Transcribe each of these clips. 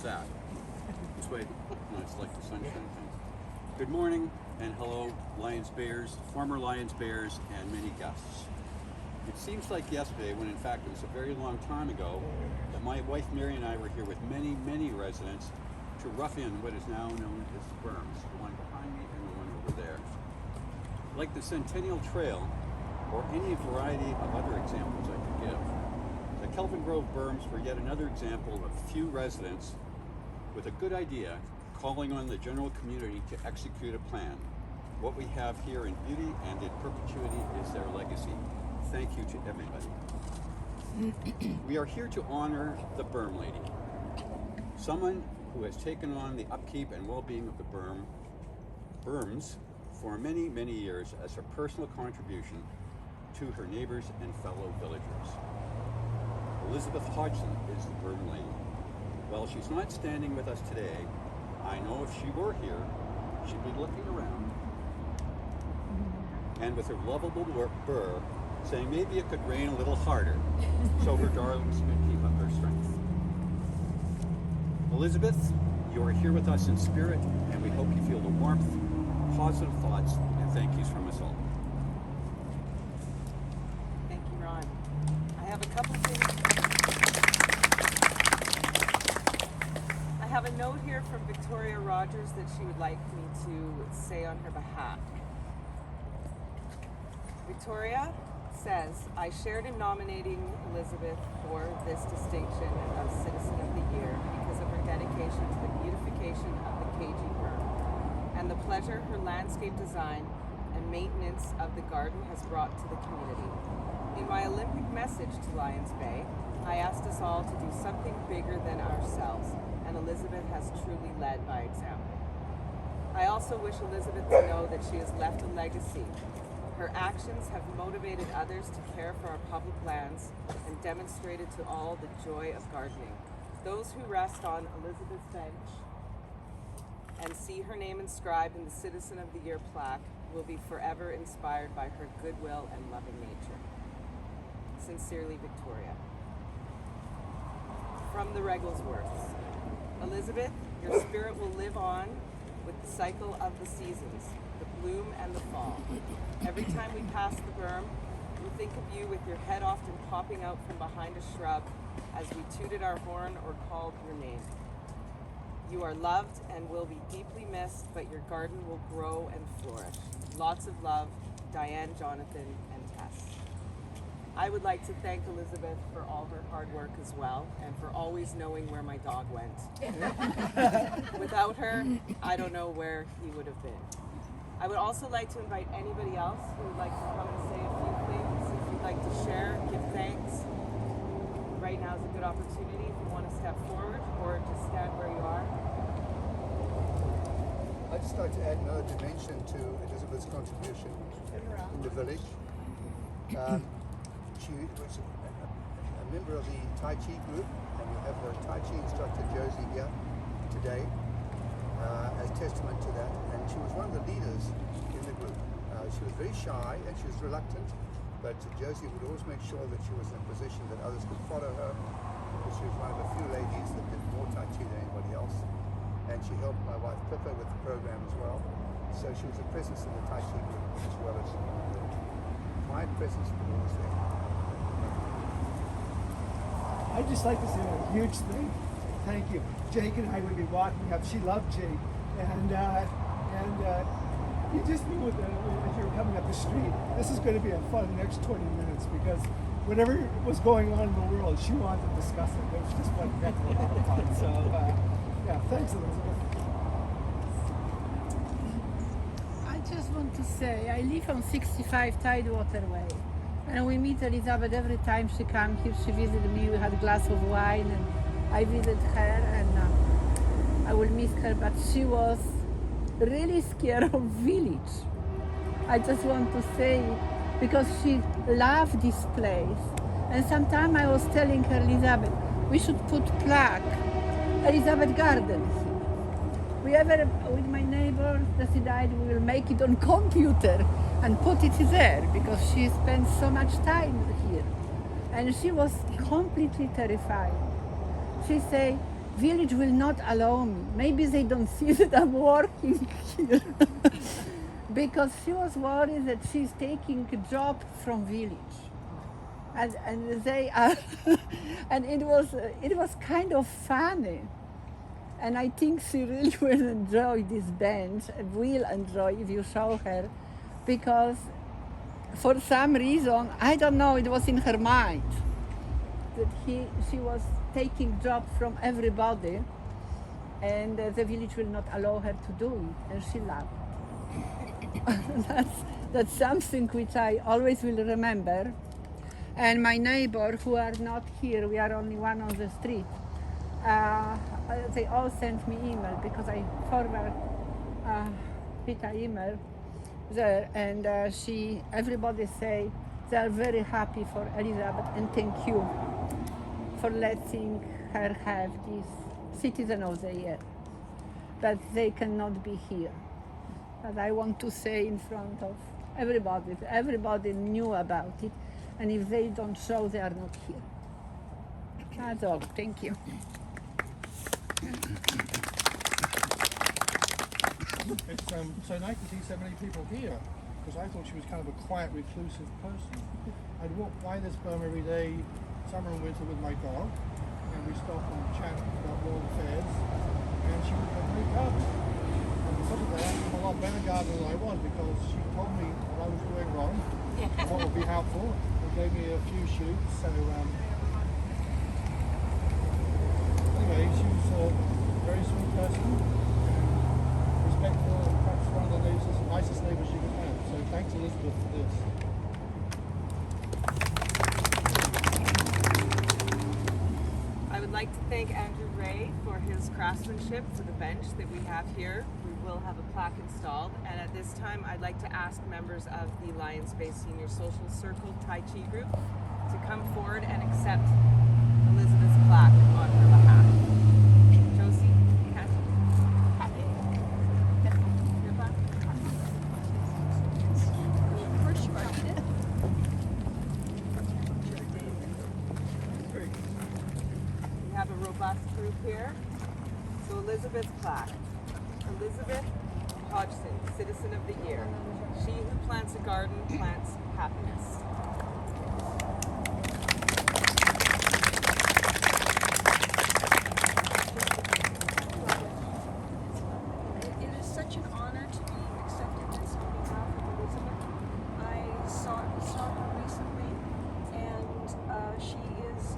that? This way, no, it's like the sunshine thing. Good morning and hello, Lions Bears, former Lions Bears, and many guests. It seems like yesterday, when in fact it was a very long time ago, that my wife Mary and I were here with many, many residents to rough in what is now known as the berms, the one behind me and the one over there. Like the Centennial Trail, or any variety of other examples I could give, the Kelvin Grove Berms were yet another example of a few residents with a good idea calling on the general community to execute a plan. What we have here in beauty and in perpetuity is their legacy. Thank you to everybody. We are here to honor the berm lady, someone who has taken on the upkeep and well-being of the berms for many, many years as a personal contribution to her neighbors and fellow villagers. Elizabeth Hodgson is the berm lady. While she's not standing with us today, I know if she were here, she'd be looking around and with her lovable burr saying maybe it could rain a little harder so her darlings could keep up her strength. Elizabeth, you are here with us in spirit, and we hope you feel the warmth, positive thoughts, and thank yous from us all. Thank you, Ron. I have a couple things. I have a note here from Victoria Rogers that she would like me to say on her behalf. Victoria says, I shared in nominating Elizabeth for this distinction of Citizen of the Year because of her dedication to the beautification of the KG Berm and the pleasure her landscape design and maintenance of the garden has brought to the community. In my Olympic message to Lions Bay, I asked us all to do something bigger than ourselves, and Elizabeth has truly led by example. I also wish Elizabeth to know that she has left a legacy. Her actions have motivated others to care for our public lands and demonstrated to all the joy of gardening. Those who rest on Elizabeth's bench and see her name inscribed in the Citizen of the Year plaque will be forever inspired by her goodwill and loving nature. Sincerely, Victoria. From the Wreglesworths. Elizabeth, your spirit will live on with the cycle of the seasons, the bloom and the fall. Every time we pass the berm, we think of you with your head often popping out from behind a shrub as we tooted our horn or called your name. You are loved and will be deeply missed, but your garden will grow and flourish. Lots of love, Diane, Jonathan, and Tess. I would like to thank Elizabeth for all her hard work as well, and for always knowing where my dog went. Without her, I don't know where he would have been. I would also like to invite anybody else who would like to come and say a few things. If you'd like to share, give thanks. Right now is a good opportunity if you want to step forward or just stand where you are. I'd just like to add another dimension to Elizabeth's contribution in the village. She was a member of the Tai Chi group, and we have the Tai Chi instructor Josie here today as testament to that. And she was one of the leaders in the group. She was very shy and she was reluctant, but Josie would always make sure that she was in a position that others could follow her, because she was one of the few ladies that did more Tai Chi than anybody else. And she helped my wife Pippa with the program as well. So she was a presence in the Tai Chi group as well as my presence was always there. I'd just like to say a huge thank you. Jake and I would be walking up. She loved Jake, and you just knew as you were coming up the street, this is going to be a fun next 20 minutes, because whatever was going on in the world, she wanted to discuss it. It was just one heck of a lot of fun. So yeah, thanks, Elizabeth. I just want to say I live on 65 Tidewater Way. And we meet Elizabeth every time she comes here. She visited me, we had a glass of wine, and I visited her, and I will miss her, but she was really scared of village. I just want to say, because she loved this place. And sometimes I was telling her, Elizabeth, we should put plaque, Elizabeth Gardens. We ever, with my neighbor, decided we will make it on computer and put it there, because she spent so much time here. And she was completely terrified. She said, village will not allow me. Maybe they don't see that I'm working here. Because she was worried that she's taking a job from village. And they are, and it was kind of funny. And I think she really will enjoy this bench, and will enjoy if you show her, because for some reason, I don't know, it was in her mind that she was taking job from everybody, and the village will not allow her to do it, and she loved it. That's something which I always will remember. And my neighbor, who are not here, we are only one on the street, they all sent me email because I forward Peter email there, and everybody say they are very happy for Elizabeth and thank you for letting her have this Citizen of the Year, that they cannot be here. But I want to say in front of everybody knew about it, and if they don't show, they are not here. That's all. Thank you. It's so nice to see so many people here, because I thought she was kind of a quiet, reclusive person. I'd walk by this berm every day, summer and winter, with my dog, and we stop and chat about world affairs, and she would have me garden. And because of that, I'm a lot better gardener than I was, because she told me what I was doing wrong, what would be helpful, and gave me a few shoots. So anyway, she was a very sweet person, respectful, and perhaps one of the nicest neighbours you could have. So thanks, Elizabeth, for this. I would like to thank Andrew Ray for his craftsmanship for the bench that we have here. We will have a plaque installed, and at this time I'd like to ask members of the Lions Bay Senior Social Circle Tai Chi group to come forward and accept Elizabeth's plaque on her behalf. Josie, Cass? Your plaque? Of course you are. We have a robust group here. So Elizabeth's plaque. Elizabeth Hodgson, Citizen of the Year. She who plants a garden plants happiness. It is such an honor to be accepted this on behalf of Elizabeth. I saw her recently, and she is,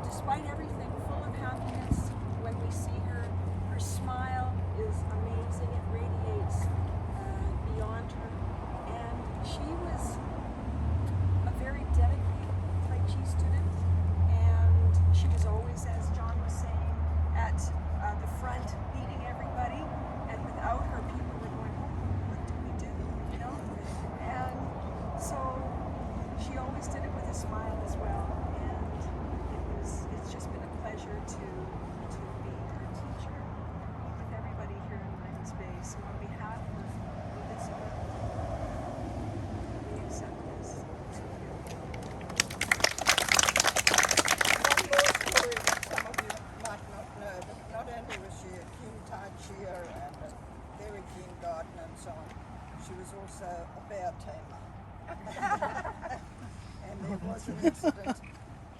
despite everything, full of happiness. When we see her, her smile is amazing. It radiates beyond her. And she was a very dedicated Tai Chi student, and she was always, as John was saying, at the front leading everybody. And without her, people were going, oh, what do we do? You know? And so she always did it with a smile as well. And it's just been a pleasure to be her teacher with everybody here in Lions Bay. So on behalf of Elizabeth, we accept this. Thank you. One more story that some of you might not know, but not only was she a keen Tai Chier and a very keen gardener and so on, she was also a bear tamer. And there was an incident.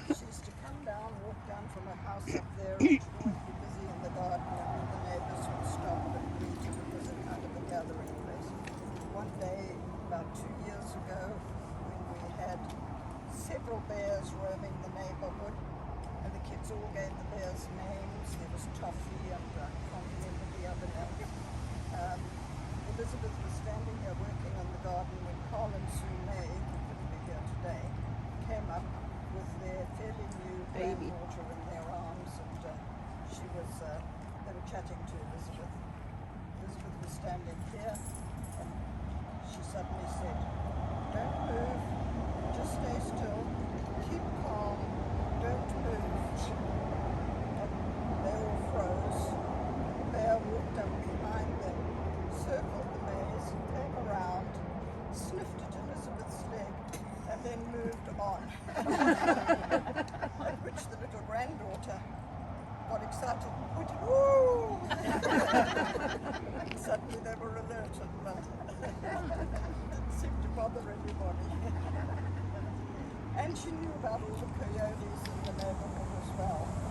She used to come down, walk down from her house up there, and she would be busy in the garden, and all the neighbours would stop and greet her. It was a kind of a gathering place. One day, about 2 years ago, when we had several bears roaming the neighbourhood, and the kids all gave the bears names. There was Toffee, and I can't remember the other name. Elizabeth was standing here working in the garden when Carl and Sue May, who couldn't be here today, came up with their fairly new Baby. granddaughter in their arms, and they were chatting to Elizabeth. Elizabeth was standing here, and she suddenly said, "Don't move, just stay still, keep calm, don't move." And they all froze. The bear walked up behind them, circled the maze, came around, sniffed at Elizabeth's leg, and then moved on. At which the little granddaughter got excited and pointed, woo! Suddenly they were alerted, but it didn't seem to bother anybody. And she knew about all the coyotes in the neighborhood as well.